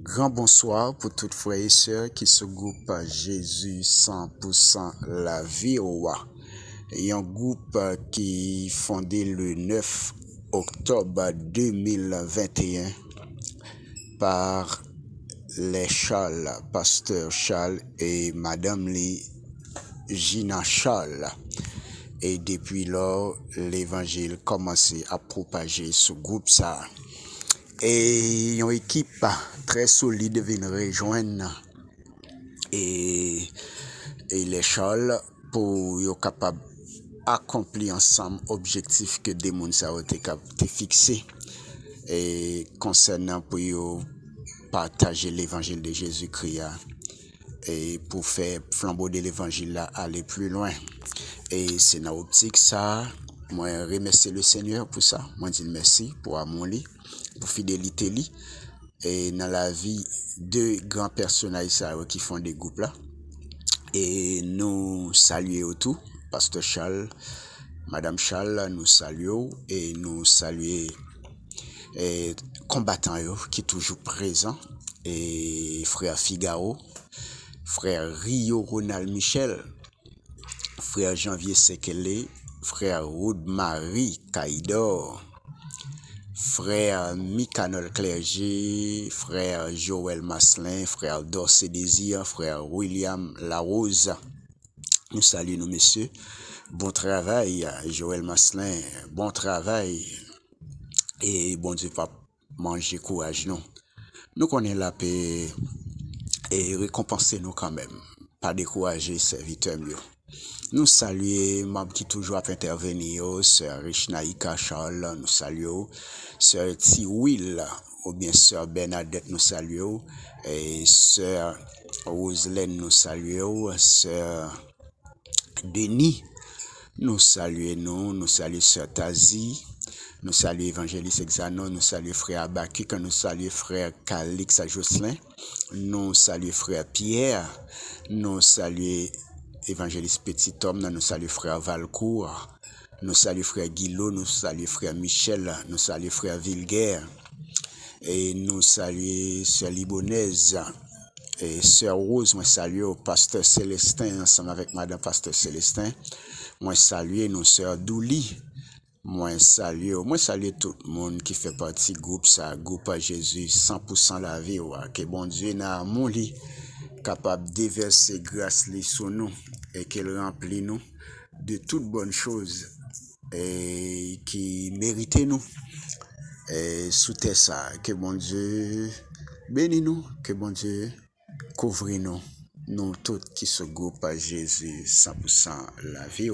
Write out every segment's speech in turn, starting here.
Grand bonsoir pour toutes frères et sœurs qui se groupent à Jésus 100% la vie au roi. Et un groupe qui est fondé le 9 octobre 2021 par les Charles, pasteur Charles et madame Gina Charles. Et depuis lors, l'évangile commençait à propager ce groupe ça. Et une équipe très solide vient rejoindre et les Charles pour être capable d'accomplir ensemble objectif que des gens ont été fixés et concernant pour partager l'évangile de Jésus-Christ et pour faire flambeau de l'évangile là aller plus loin. Et c'est dans l'optique ça, moi remercie le Seigneur pour ça, moi dis merci pour amour li, pour fidélité li et dans la vie de grands personnages qui font des groupes là. Et nous saluons tout, pasteur Charles, madame Charles, nous saluons et nous saluons combattants qui sont toujours présents et frère Figaro, frère Rio Ronald Michel, frère Janvier Sekele, frère Roud-Marie Kaidor, frère Micanol Clergé, frère Joël Maslin, frère Dorsey Désir, frère William Larose. Nous saluons nos messieurs. Bon travail, Joël Maslin, bon travail. Et bon Dieu, pas manger courage, non. Nous connaissons la paix et récompenser nous quand même. Pas décourager serviteurs mieux. Nous saluons, membres qui toujours intervenir, sœur Richnaïka Charles, nous saluons, sœur Tiwil, ou bien sœur Bernadette, nous saluons, et sœur Roselaine, nous saluons, sœur Denis, nous saluons, nous saluons sœur Tazi, nous saluons évangéliste Exanon, nous saluons frère Abakik, nous saluons frère Calix Jocelyn, nous saluons frère Pierre, nous saluons évangéliste Petit Homme, nous saluons frère Valcourt, nous saluons frère Guillot, nous saluons frère Michel, nous saluons frère Vilguer, et nous saluons sœur Libonaise, et sœur Rose, moi saluons pasteur Célestin, ensemble avec madame pasteur Célestin, moi saluons nos sœurs Douli, moi saluons tout le monde qui fait partie du groupe, ça, groupe à Jésus, 100% la vie, que bon Dieu n'a mon lit, capable de déverser grâce sur nous et qu'elle remplit nous de toutes bonnes choses et qui méritent nous. Et sous ça, que bon Dieu bénisse nous, que bon Dieu couvre nous, nous tous qui se groupent à Jésus 100% la vie.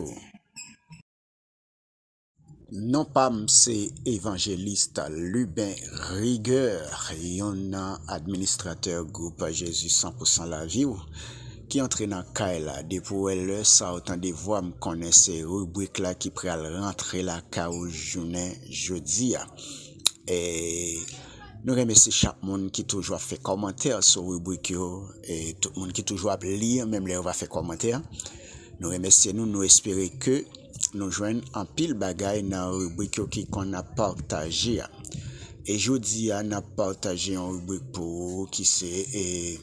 Non pas c'est évangéliste Lubin Rigueur, yon administrateur groupe à Jésus 100% la vie qui entre dans Kaila depuis elle ça autant de voix me connaissait rubrique là qui pral rentrer la caou journée jeudi et nous remercions chaque monde qui toujours fait commentaire sur rubrique et tout le monde qui toujours lire même les va faire commentaire. Nous remercions nous espérons que nous joignons en pile bagaille dans la rubrique qui qu'on a partagé. Et jeudi, on a partagé une rubrique pour qui c'est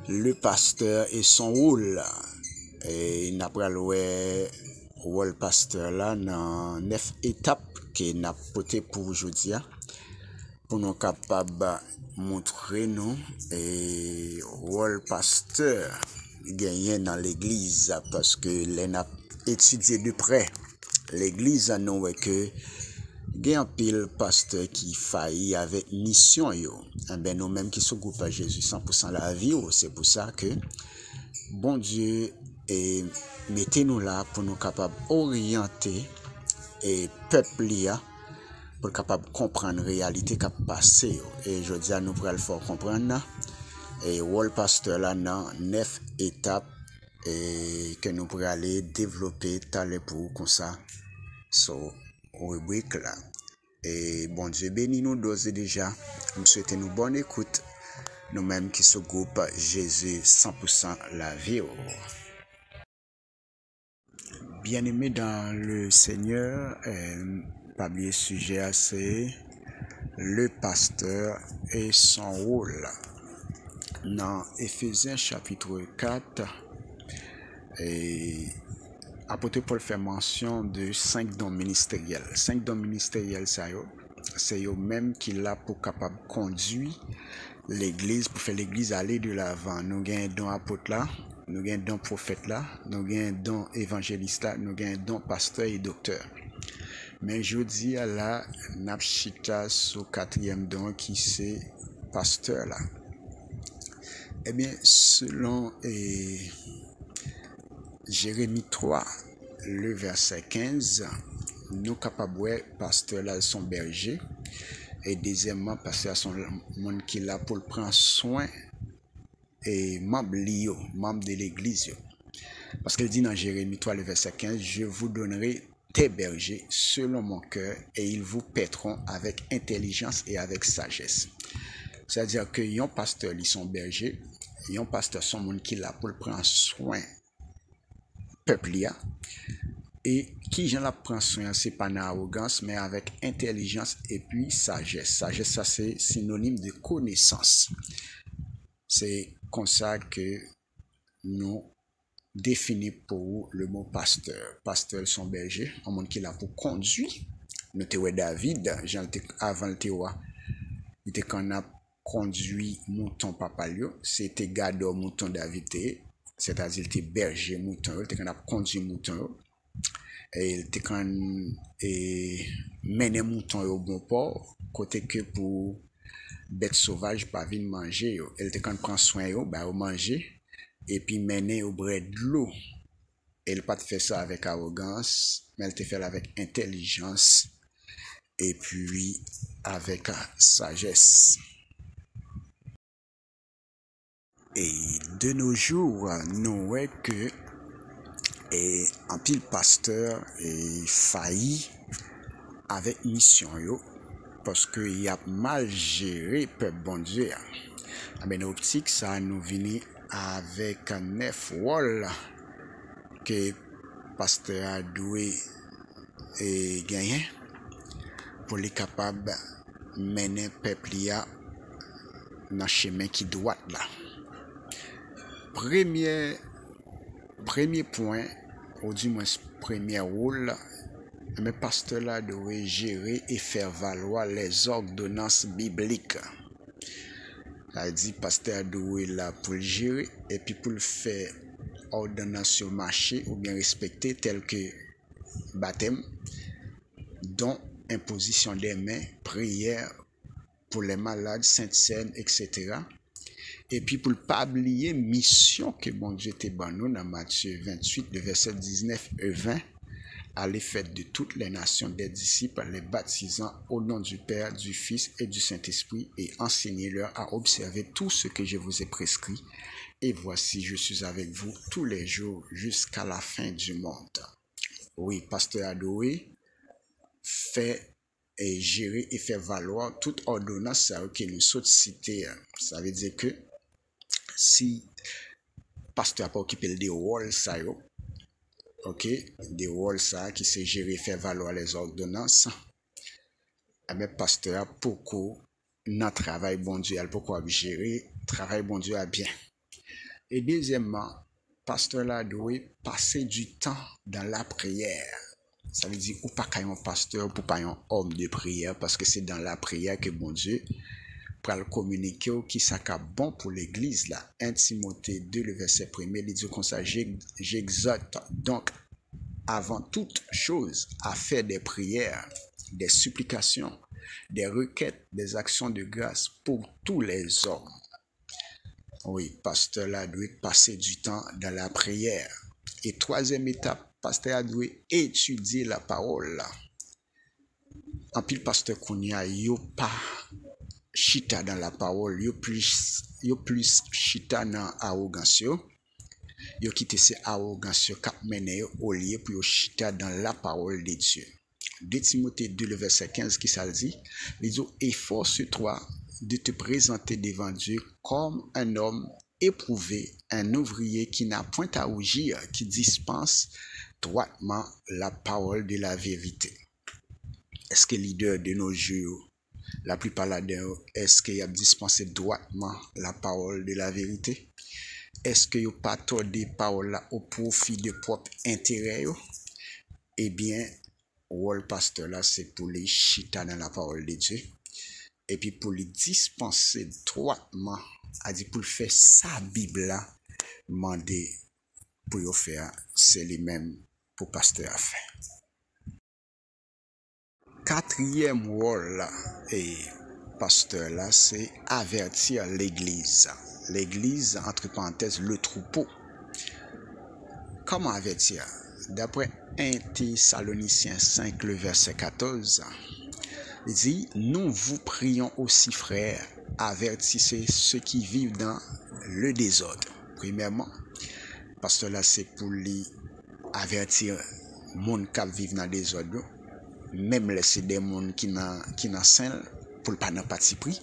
le pasteur et son rôle. Et n'a pas le rôle pasteur là dans 9 étapes que n'a porté pour aujourd'hui pour nous capable montrer nous et rôle pasteur gagné dans l'église parce que les n'a étudié de près l'église nous que il y a un pile pasteur qui faillit avec mission yo ben nous même qui se groupe à Jésus 100% la vie c'est pour ça que bon Dieu et mettez-nous là pour nous capable orienter et peuple là pour capable comprendre réalité qui a passé et je dis à nous pour le faire comprendre et rôle pasteur là dans 9 étapes et que nous pourrions aller développer tal pour comme ça sur rubrique là et bon Dieu bénis nous d'ores et déjà nous souhaitons nous bonne écoute nous mêmes qui se groupe Jésus 100% la vie. Bien aimé dans le Seigneur, pas oublier sujet assez le pasteur et son rôle. Dans Éphésiens chapitre 4, apôtre Paul fait mention de 5 dons ministériels. 5 dons ministériels, c'est eux-mêmes qui là pour capable conduire l'église, pour faire l'église aller de l'avant. Nous avons un don apôtre là, nous avons un don prophète là, nous avons un don évangéliste là, nous avons un don pasteur et docteur. Mais je dis à la Napchita au 4e don qui c'est pasteur là. Eh bien, selon Jérémie 3, le verset 15, nous capables pasteur là son berger et deuxièmement pasteur son monde qui là pour prendre soin et membre de l'église. Parce qu'il dit dans Jérémie 3, le verset 15, je vous donnerai tes bergers selon mon cœur et ils vous paîtront avec intelligence et avec sagesse. C'est-à-dire que yon pasteur ils sont bergers, yon pasteur son monde qui là pour prendre soin peuple et qui j'en la prend soin c'est pas dans arrogance mais avec intelligence et puis sagesse. Sagesse ça c'est synonyme de connaissance. C'est comme ça que nous définit pour le mot pasteur. Pasteur son berger, un monde qui est là pour conduire. Nous avons David, avant le théorie, il était qu'on a conduit mouton papalio, c'était gardeur mouton David, c'est-à-dire il était berger mouton, il était qu'on a conduit mouton, et il était qu'on mené mouton au bon port, côté que pour bêtes sauvages pas venir manger, il était qu'on prend soin yo, bah au manger. Et puis mener au bras de l'eau. Elle pas fait ça avec arrogance, mais elle te fait avec intelligence et puis avec sagesse. Et de nos jours, nous voyons que un pile pasteur est failli avec mission yo parce que il a mal géré peuple bon Dieu. Ben optique ça nous vient avec 9 rôles que pasteur a doué et gagné pour les capables mener peuple dans chemin qui droit là. Premier point ou du moins premier rôle, mais pasteur là doit gérer et faire valoir les ordonnances bibliques. Ça dit pasteur doit là pour le gérer et puis pour le faire ordonnance sur marché ou bien respecter tel que baptême, don, imposition des mains, prière pour les malades, sainte scène, etc. Et puis pour ne pas oublier mission que bon Dieu te donné dans Matthieu 28, le verset 19 et 20, aller faire de toutes les nations des disciples, les baptisant au nom du Père, du Fils et du Saint-Esprit, et enseignez-leur à observer tout ce que je vous ai prescrit. Et voici, je suis avec vous tous les jours jusqu'à la fin du monde. Oui, pasteur Adoué fait et gérer et faire valoir toute ordonnance que nous sommes cités. Ça veut dire que si pasteur n'a pas occupé des rôles, ça y est, ok, des rôles ça qui c'est gérer faire valoir les ordonnances, mais pasteur a beaucoup dans travail bon Dieu, il a beaucoup à gérer travail bon Dieu à bien. Et deuxièmement, pasteur là doit passer du temps dans la prière. Ça veut dire ou pas qu'un pasteur pour pas un homme de prière parce que c'est dans la prière que bon Dieu pour le communiquer qui ça bon pour l'église là. 1 Timothée 2 le verset 1er il dit comme ça j'exhorte donc avant toute chose à faire des prières, des supplications, des requêtes, des actions de grâce pour tous les hommes. Oui, pasteur là doit passer du temps dans la prière. Et troisième étape, pasteur doit étudier la parole là. En pile pasteur qu'on y a yo pas chita dans la parole, yo plus chita dans arrogance yo quitte ces arrogance cap mener au lieu pour yo chita dans la parole de Dieu. 2 Timothée 2 le verset 15 qui ça dit, il dit efforce-toi de te présenter devant Dieu comme un homme éprouvé, un ouvrier qui n'a point à rougir, qui dispense droitement la parole de la vérité. Est-ce que leader de nos jours La plupart là-dedans, est-ce qu'il y a dispensé droitement la parole de la vérité? Est-ce que vous pas tordé parole là au profit de propre intérêt? Eh bien, rôle pasteur là, c'est pour les chita dans la parole de Dieu. Et puis pour les dispenser droitement, à dire pour faire sa Bible là, demander pour le faire, c'est lui-même pour pasteur à faire. Quatrième rôle là, et pasteur là, c'est avertir l'église. L'église, entre parenthèses, le troupeau. Comment avertir? D'après 1 Thessaloniciens 5, le verset 14, il dit, nous vous prions aussi, frères, avertissez ceux qui vivent dans le désordre. Premièrement, parce que là, c'est pour les avertir les gens qui vivent dans le désordre, même laisser des gens qui n'ont saint pour ne pas n'en parti pris,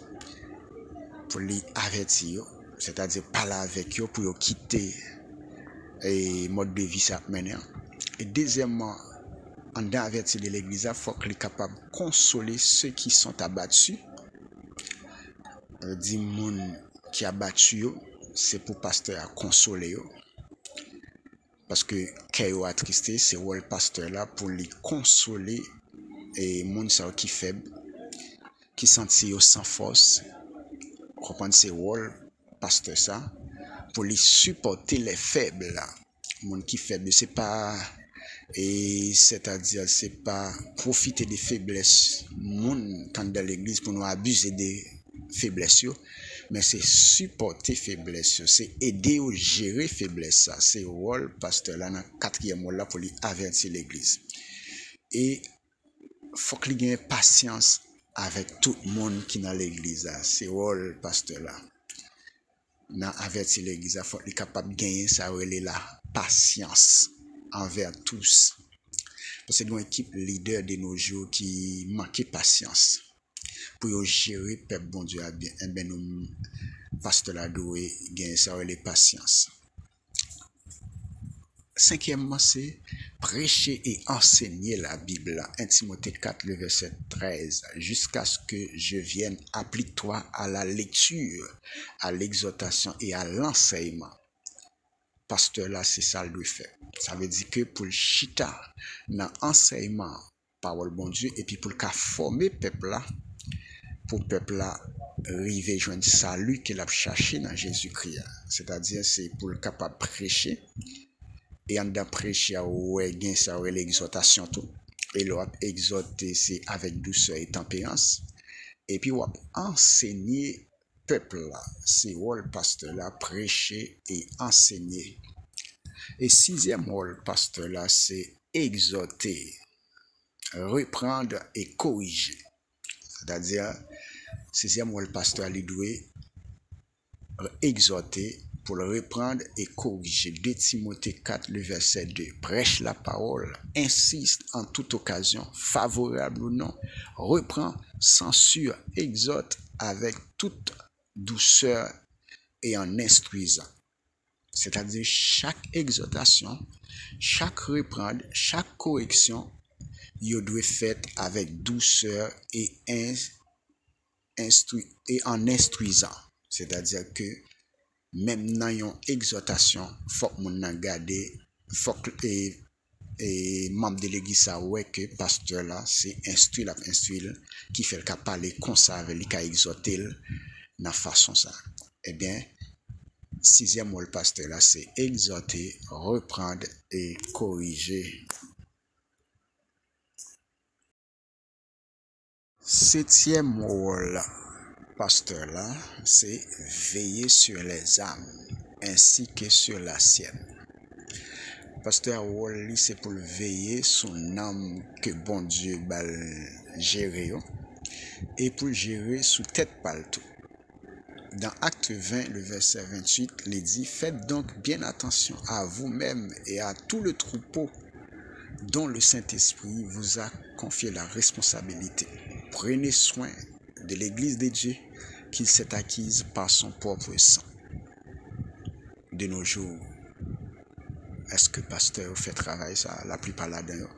pour les avertir, c'est-à-dire parler avec eux pour quitter le mode de vie ça maintenant. Et deuxièmement, en avertir de l'église, il faut qu'il soit capable de consoler ceux qui sont abattus. Dit moun qui abattu, c'est pour pasteur à consoler. Parce que quand ils attristé, c'est le pasteur là pour les consoler et moun qui faible, qui sentit sans force. Comprendre c'est le pasteur ça pour les supporter les faibles là. Moun qui faible, c'est pas et c'est-à-dire c'est pas profiter des faiblesses moun quand dans l'église pour nous abuser des faiblesses, mais c'est supporter faiblesse, c'est aider à gérer faiblesse. Ça c'est le rôle pasteur là dans quatrième rôle là pour lui avertir l'église. Et faut qu'il ait patience avec tout le monde qui est dans l'église. C'est le rôle pasteur là. Dans avertir l'église, il faut qu'il soit capable de gagner ça, la patience envers tous. Parce que c'est une équipe leader de nos jours qui manque de patience pour gérer le peuple bon Dieu à bien. Et bien nous, pasteur là, doit gagner ça, la patience. Cinquièmement, c'est prêcher et enseigner la Bible. 1 Timothée 4, le verset 13. Jusqu'à ce que je vienne, applique-toi à la lecture, à l'exhortation et à l'enseignement. Pasteur là, c'est ça le doit faire. Ça veut dire que pour le chita, dans l'enseignement, parole bon Dieu, et puis pour le cas former peuple là, pour le peuple là, arriver joindre salut qu'il a cherché dans Jésus-Christ. C'est-à-dire, c'est pour le capable de prêcher. Et en dedans prêcher, ouais, gain ça, ouais, l'exhortation tout. Et l'autre exhorter, c'est avec douceur et tempérance. Et puis, on enseigner peuple là. C'est le pasteur là, prêcher et enseigner. Et sixième rôle pasteur là, c'est exhorter, reprendre et corriger. C'est-à-dire, sixième rôle pasteur, il doit exhorter pour le reprendre et corriger. 2 Timothée 4, le verset 2. Prêche la parole, insiste en toute occasion, favorable ou non, reprend, censure, exhorte avec toute douceur et en instruisant. C'est-à-dire chaque exhortation, chaque reprendre, chaque correction, il doit être faite avec douceur et en instruisant. C'est-à-dire que même dans une exhortation, il faut que nous garder, faut que les membres de l'église savent que le pasteur là, c'est instruire, qui fait le cas parler comme ça, avec le cas exhorter de la façon ça. Eh bien, sixième rôle pasteur là, c'est exhorter, reprendre et corriger. Septième rôle pasteur là, c'est veiller sur les âmes ainsi que sur la sienne. Pasteur rôle c'est pour veiller sur l'âme que bon Dieu va gérer et pour gérer sous tête partout. Dans Acte 20, le verset 28, il dit, faites donc bien attention à vous-même et à tout le troupeau dont le Saint-Esprit vous a confié la responsabilité. Prenez soin de l'Église de Dieu qu'il s'est acquise par son propre sang. De nos jours, est-ce que le pasteur fait travail ça, la plupart là-dedans,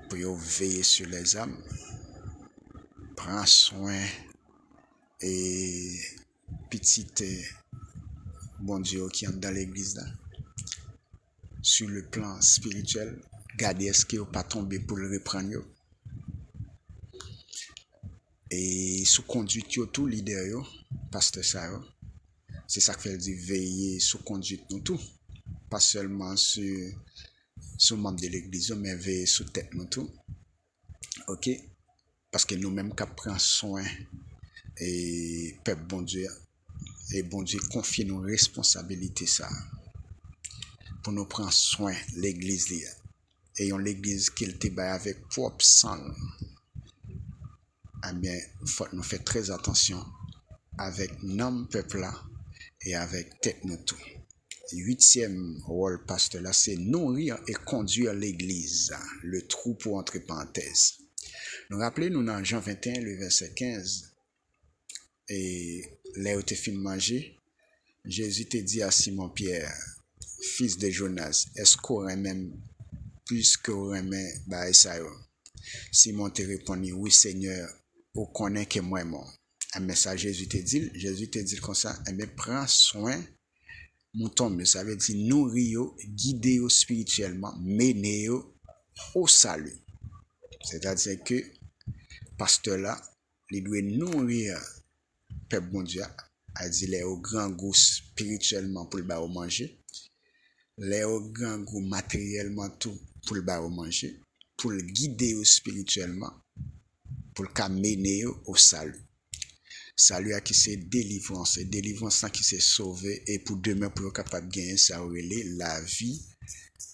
pour veiller sur les âmes, prend soin et petite bon Dieu qui entre dans l'église là. Sur le plan spirituel, gardez est-ce qu'il pas tombé pour le reprendre yo. Et sous conduite yo tout leader yo, pasteur ça yo. C'est ça que fait dire veiller sous conduite nous tout, pas seulement sur membre de l'église mais veiller sous tête nous tout. OK, parce que nous-mêmes qui prenons soin et peuple bon Dieu et bon Dieu confie nos responsabilités ça pour nous prendre soin l'église là. Et l'église qu'il te bat avec propre sang. Eh bien, faut nous faire très attention avec nom peuple là et avec tête nous tout. 8e rôle pasteur là, c'est nourrir et conduire l'église, le troupeau entre parenthèses. Nous rappelons, nous dans Jean 21, le verset 15, et là où tu fin manger, Jésus te dit à Simon Pierre, fils de Jonas, est-ce qu'on aurait même plus qu'on aurait bah ça? Simon te répondit, oui Seigneur, on connaît que moi mon. Mais ça Jésus te dit comme ça, mais prends soin mouton, ça veut dire nourrir, guider spirituellement, mener au salut. C'est-à-dire que pasteur là, il doit nourrir peuple bon Dieu, a dit les au grand goût spirituellement pour le bas au manger, les au grand goût matériellement tout pour le bas au manger, pour le guider spirituellement, pour le mener au salut. Salut à qui c'est délivrance, et délivrance qui c'est sauvé, et pour demain pour être capable de gagner ça la vie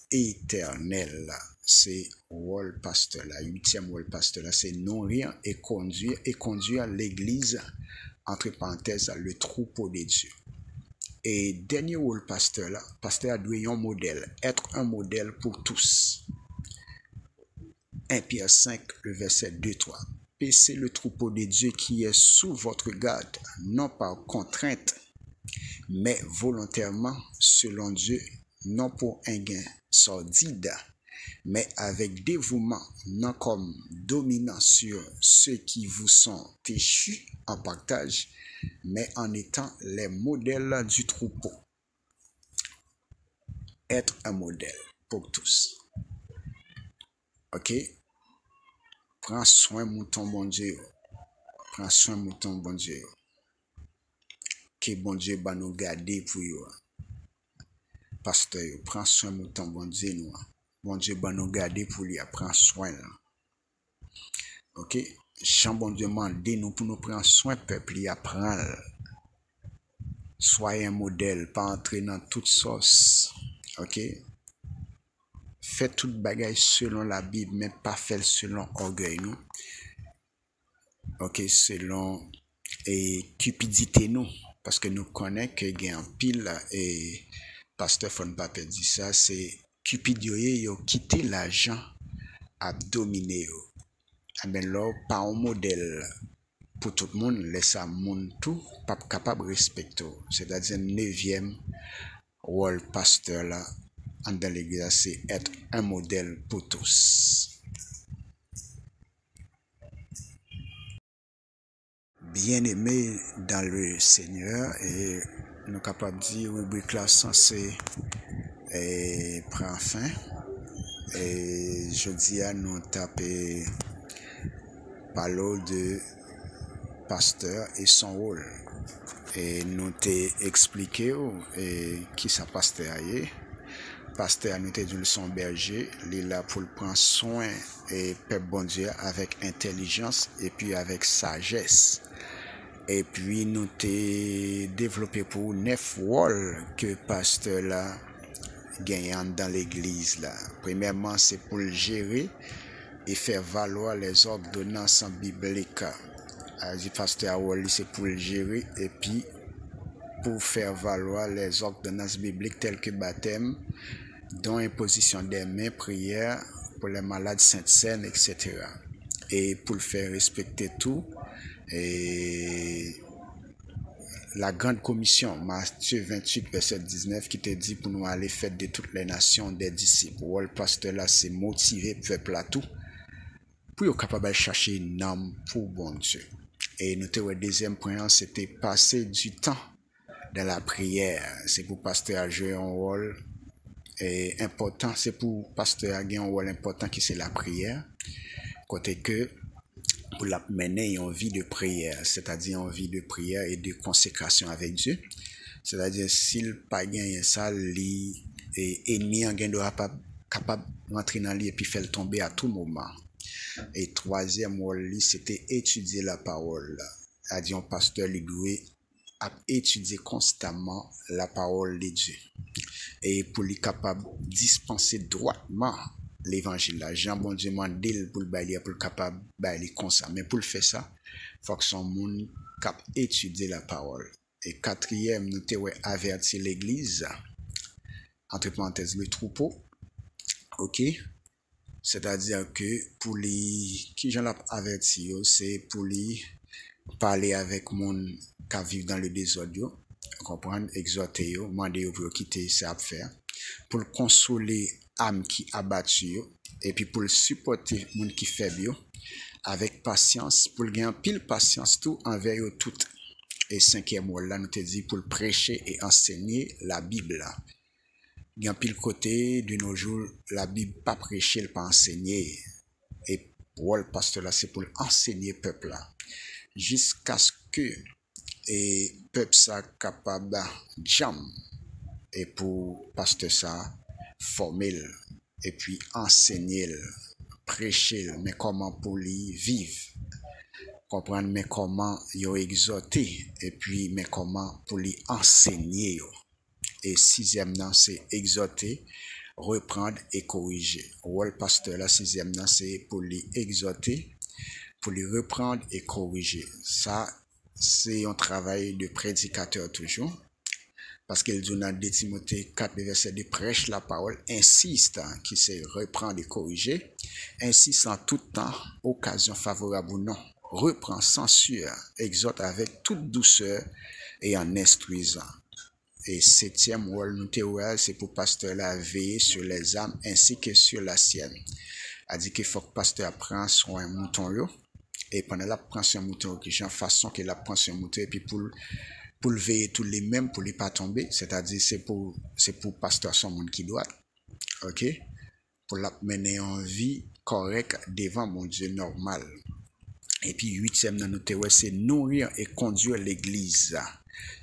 éternelle. C'est rôle pasteur là, 8e rôle pasteur là, c'est nourrir et conduire l'église entre parenthèses le troupeau de Dieu. Et dernier rôle pasteur là, pasteur doit être un modèle, être un modèle pour tous. 1 Pierre 5, le verset 2-3. Paissez le troupeau de Dieu qui est sous votre garde, non par contrainte, mais volontairement selon Dieu, non pour un gain sordide, mais avec dévouement, non comme dominant sur ceux qui vous sont échus en partage, mais en étant les modèles du troupeau. Être un modèle pour tous. OK? Prends soin mouton bon Dieu. Prends soin mouton bon Dieu. Que bon Dieu va nous garder pour vous. Pasteur, prends soin mouton bon Dieu nous. Bon Dieu va nous garder pour lui. Prends soin. OK? Chant bon Dieu mande nous pour nous prendre soin peuple y apprendre. Soyez un modèle, pas entrer dans toute sauce. OK? Faites toute bagaille selon la Bible, mais pas fait selon orgueil nous. OK, selon et cupidité nous, parce que nous connaissons que gain pile et pasteur Fon Pape dit ça, c'est cupidité yo quitter l'argent à dominer yo. Mais là pas un modèle pour tout le monde, laisse à monde tout pas capable respecter. C'est-à-dire 9e rôle pasteur là dans l'église, c'est être un modèle pour tous. Bien-aimés dans le Seigneur, et nous sommes capables de dire rubrique là censée prendre fin. Et je dis à nous taper parler de pasteur et son rôle. Et nous t'ai expliqué qui ça pasteur est. Pasteur nous t'ai dit son berger, il est là pour prendre soin et peuple bon Dieu avec intelligence et puis avec sagesse. Et puis nous t'ai développé pour 9 rôles que pasteur là gagne dans l'église là. Premièrement, c'est pour le gérer et faire valoir les ordonnances bibliques. Le pasteur rôle c'est pour le gérer et puis pour faire valoir les ordonnances bibliques telles que baptême, dont imposition des mains, prière pour les malades, saintes scènes, etc. Et pour le faire respecter tout, et la grande commission, Matthieu 28, verset 19, qui te dit pour nous aller faire de toutes les nations des disciples. Le pasteur là, c'est motiver le peuple à tout, pour être capable de chercher une âme pour bon Dieu. Et notre deuxième point, c'était passer du temps dans la prière. C'est pour pasteur à jouer un rôle important, c'est pour pasteur à jouer un rôle important qui c'est la prière. Côté que pour la mener une vie de prière, c'est-à-dire une vie de prière et de consécration avec Dieu. C'est-à-dire s'il pas gagné ça, l'ennemi en gain doit pas capable rentrer dans lui et puis faire tomber à tout moment. Et troisième rôle, c'était étudier la parole. A dit un pasteur lui doit étudier constamment la parole de Dieu. Et pour lui capable dispenser droitement l'évangile là. Jean bon Dieu m'a dit pour le bailler pour capable bailler comme ça. Mais pour le faire ça, faut que son monde cap étudier la parole. Et quatrième, nous t'avons averti l'église, entre parenthèses le troupeau. OK? C'est-à-dire que pour les qui j'en l'a averti, c'est pour les parler avec monde qui vivent dans le désordre, comprendre, exhorter, demander pour quitter ça à faire, pour consoler âme qui abattu et puis pour supporter monde qui faible avec patience, pour gagner pile patience tout envers eux tout. Et cinquième mot là nous te dit pour prêcher et enseigner la Bible là. Il y a un pile côté de nos jours la Bible pas prêcher, pas enseigner. Et pour le pasteur là c'est pour enseigner peuple là jusqu'à ce que et peuple ça capable jam et pour pasteur ça former et puis enseigner prêcher mais comment pour lui vivre comprendre mais comment yo exhorter et puis mais comment pour lui enseigner yo. Et sixième nan c'est exhorter, reprendre et corriger. Le pasteur la sixième nan c'est pour lui exhorter, pour lui reprendre et corriger. Ça c'est un travail de prédicateur toujours. Parce qu'il dit dans 2 Timothée 4, verset de prêche la parole, insiste, qui c'est reprendre et corriger, insiste en tout temps, occasion favorable ou non, reprend, censure, exhorte avec toute douceur et en instruisant. Et septième rôle, nous théorie, c'est pour pasteur la veiller sur les âmes ainsi que sur la sienne. A dit qu'il faut que pasteur prenne soin mouton yo, et pendant la prend soin mouton qui en façon qu'il la prend soin mouton et puis pour le veiller tous les mêmes pour ne pas tomber, c'est-à-dire c'est pour pasteur son monde qui doit, ok, pour la mener en vie correcte devant mon Dieu normal. Et puis huitième dans notre théorie, c'est nourrir et conduire l'église,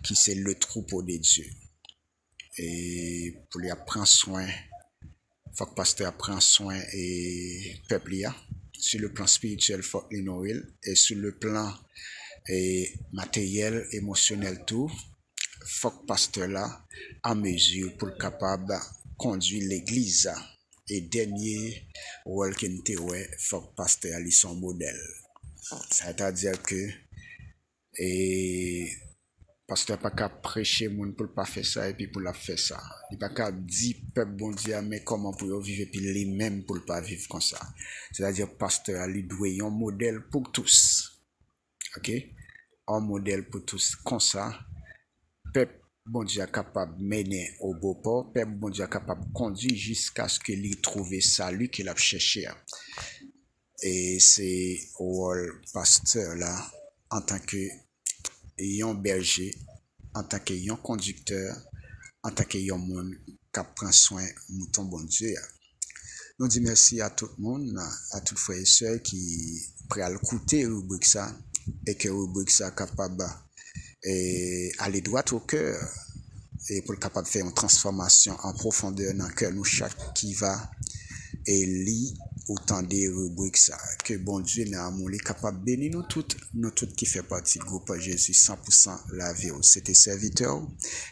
qui c'est le troupeau de Dieu. Et pour lui prendre soin, faut que pasteur prenne soin et peuple là. Sur le plan spirituel, faut les nourrir et sur le plan et matériel, émotionnel tout, faut que pasteur là en mesure pour capable conduire l'église et dernier rôle qu'il nous faut que pasteur lui son modèle. C'est-à-dire que et pasteur pas qu'à prêcher monde pour pas faire ça et puis pour la faire ça. Il pas qu'à dire peuple bon Dieu mais comment pour vivre puis les mêmes pour pas vivre comme ça. C'est-à-dire pasteur lui doit un modèle pour tous. OK? Un modèle pour tous comme ça. Peuple bon Dieu est capable de mener au beau port, peuple bon Dieu est capable de conduire jusqu'à ce qu'il ait trouvé salut qu'il a cherché. Et c'est au pasteur là en tant que un berger, en tant que conducteur, en tant que monde qui prend soin de mouton bon Dieu. Nous disons merci à tout le monde, à tous les frères et sœurs qui prêt à écouter rubrique ça et que rubrique ça capable et aller droit au cœur et pour capable faire une transformation en profondeur dans le cœur nous chaque qui va et lit autant des rubriques ça que bon Dieu n'a amour capable de bénir nous toutes qui fait partie du groupe Jésus 100% la vie. C'était serviteur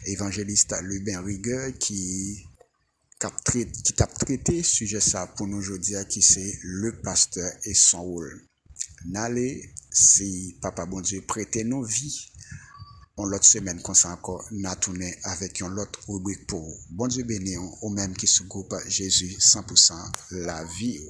évangéliste Lubin Rigueur qui t'a traité sujet ça pour nous aujourd'hui qui c'est le pasteur et son rôle. N'allez si papa bon Dieu prêtez nos vies. On l'autre semaine qu'on s'en encore n'a tourné avec une autre rubrique pour bon Dieu béni au même qui se groupe Jésus 100% la vie.